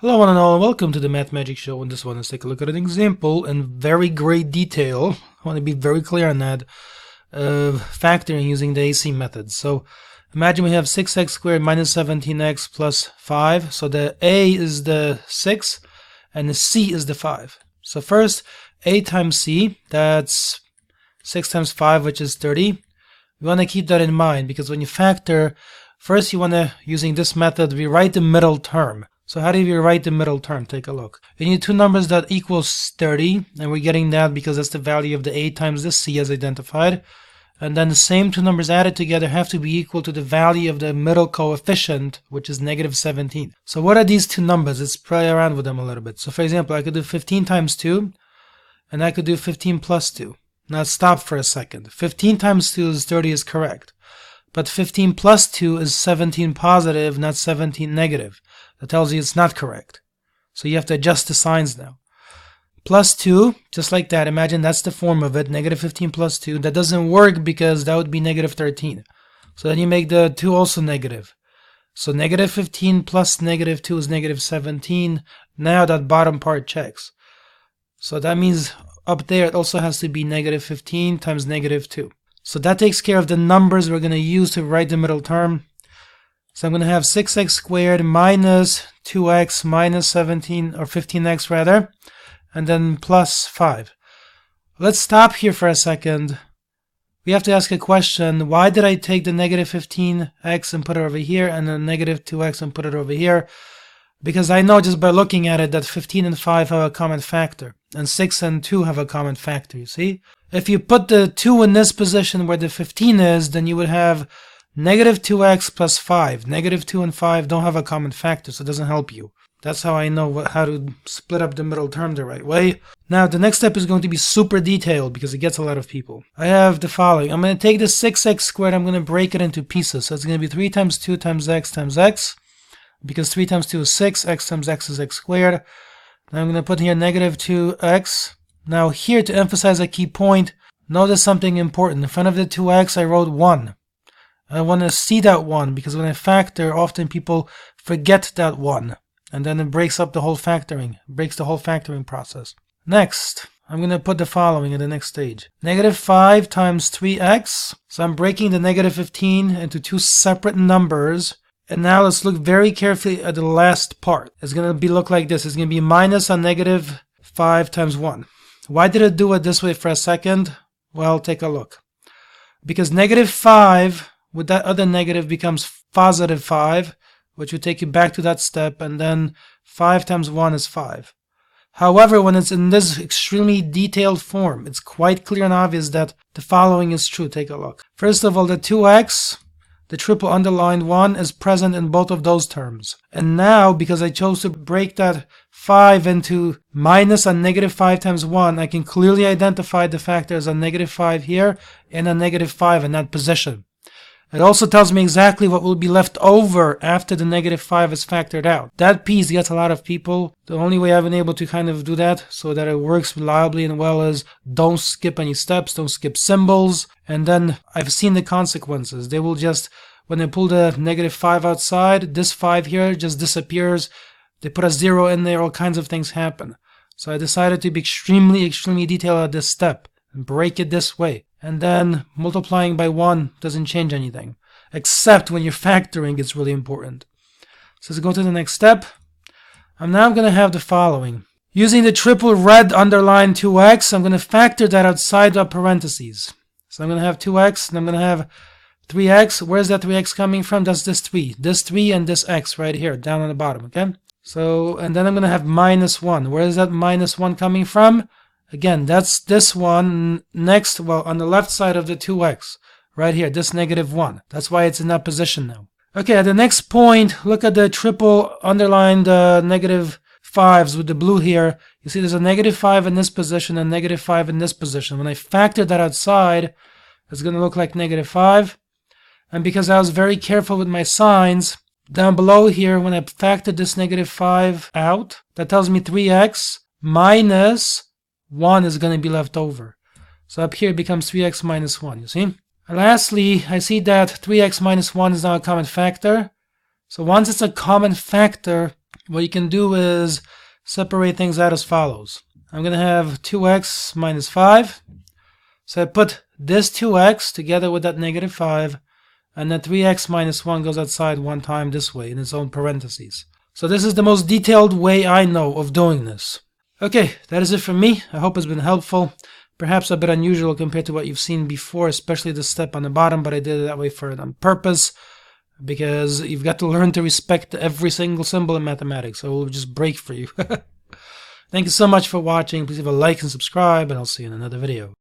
Hello one and all, and welcome to the Math Magic Show. In this one, let's take a look at an example in very great detail. I want to be very clear on that, factoring using the AC method. So imagine we have 6x squared minus 17x plus 5. So the a is the 6 and the c is the 5. So first, a times c, that's 6 times 5, which is 30. We want to keep that in mind because when you factor, first you want to, using this method, rewrite the middle term. So how do you write the middle term? Take a look. You need two numbers that equals 30, and we're getting that because that's the value of the a times the c as identified. And then the same two numbers added together have to be equal to the value of the middle coefficient, which is negative 17. So what are these two numbers? Let's play around with them a little bit. So for example, I could do 15 times 2, and I could do 15 plus 2. Now stop for a second. 15 times 2 is 30 is correct. But 15 plus 2 is 17 positive, not 17 negative. That tells you it's not correct. So you have to adjust the signs now. Plus 2, just like that. Imagine that's the form of it, negative 15 plus 2. That doesn't work because that would be negative 13. So then you make the 2 also negative. So negative 15 plus negative 2 is negative 17. Now that bottom part checks. So that means up there it also has to be negative 15 times negative 2. So that takes care of the numbers we're going to use to write the middle term. So I'm going to have 6x squared minus 2x minus 17, or 15x rather, and then plus 5. Let's stop here for a second. We have to ask a question. Why did I take the negative 15x and put it over here, and the negative 2x and put it over here? Because I know just by looking at it that 15 and 5 have a common factor, and 6 and 2 have a common factor, you see? If you put the 2 in this position where the 15 is, then you would have negative 2x plus 5. Negative 2 and 5 don't have a common factor, so it doesn't help you. That's how I know how to split up the middle term the right way. Now, the next step is going to be super detailed because it gets a lot of people. I have the following. I'm going to take the 6x squared, I'm going to break it into pieces. So it's going to be 3 times 2 times x, because 3 times 2 is 6, x times x is x squared. Now I'm going to put here negative 2x. Now here, to emphasize a key point, notice something important. In front of the 2x, I wrote 1. I want to see that 1 because when I factor, often people forget that 1. And then it breaks up the whole factoring, breaks the whole factoring process. Next, I'm going to put the following in the next stage. Negative 5 times 3x. So I'm breaking the negative 15 into two separate numbers. And now let's look very carefully at the last part. It's going to look like this. It's going to be minus a negative 5 times 1. Why did it do it this way for a second? Well, take a look. Because negative 5 with that other negative becomes positive 5, which would take you back to that step, and then 5 times 1 is 5. However, when it's in this extremely detailed form, it's quite clear and obvious that the following is true. Take a look. First of all, the 2x, the triple underlined 1, is present in both of those terms. And now, because I chose to break that 5 into minus a negative 5 times 1, I can clearly identify the factor as a negative 5 here and a negative 5 in that position. It also tells me exactly what will be left over after the negative 5 is factored out. That piece gets a lot of people. The only way I've been able to kind of do that so that it works reliably and well is don't skip any steps, don't skip symbols. And then I've seen the consequences. They will just, when they pull the negative 5 outside, this 5 here just disappears. They put a 0 in there, all kinds of things happen. So I decided to be extremely detailed at this step and break it this way. And then multiplying by 1 doesn't change anything, except when you're factoring, it's really important. So let's go to the next step. I'm now going to have the following. Using the triple red underlined 2x, I'm going to factor that outside the parentheses. So I'm going to have 2x, and I'm going to have 3x. Where's that 3x coming from? That's this 3. This 3 and this x right here, down on the bottom, okay? So, and then I'm going to have minus 1. Where is that minus 1 coming from? Again, that's this one next, well, on the left side of the 2x, right here, this negative 1. That's why it's in that position now. Okay, at the next point, look at the triple underlined negative 5s with the blue here. You see there's a negative 5 in this position and negative 5 in this position. When I factor that outside, it's going to look like negative 5. And because I was very careful with my signs, down below here, when I factored this negative 5 out, that tells me 3x minus 1 is going to be left over. So up here it becomes 3x minus 1, you see? And lastly, I see that 3x minus 1 is now a common factor. So once it's a common factor, what you can do is separate things out as follows. I'm going to have 2x minus 5. So I put this 2x together with that negative 5, and then 3x minus 1 goes outside one time this way in its own parentheses. So this is the most detailed way I know of doing this. Okay, that is it from me. I hope it's been helpful. Perhaps a bit unusual compared to what you've seen before, especially the step on the bottom, but I did it that way on purpose, because you've got to learn to respect every single symbol in mathematics, so it will just break for you. Thank you so much for watching. Please leave a like and subscribe, and I'll see you in another video.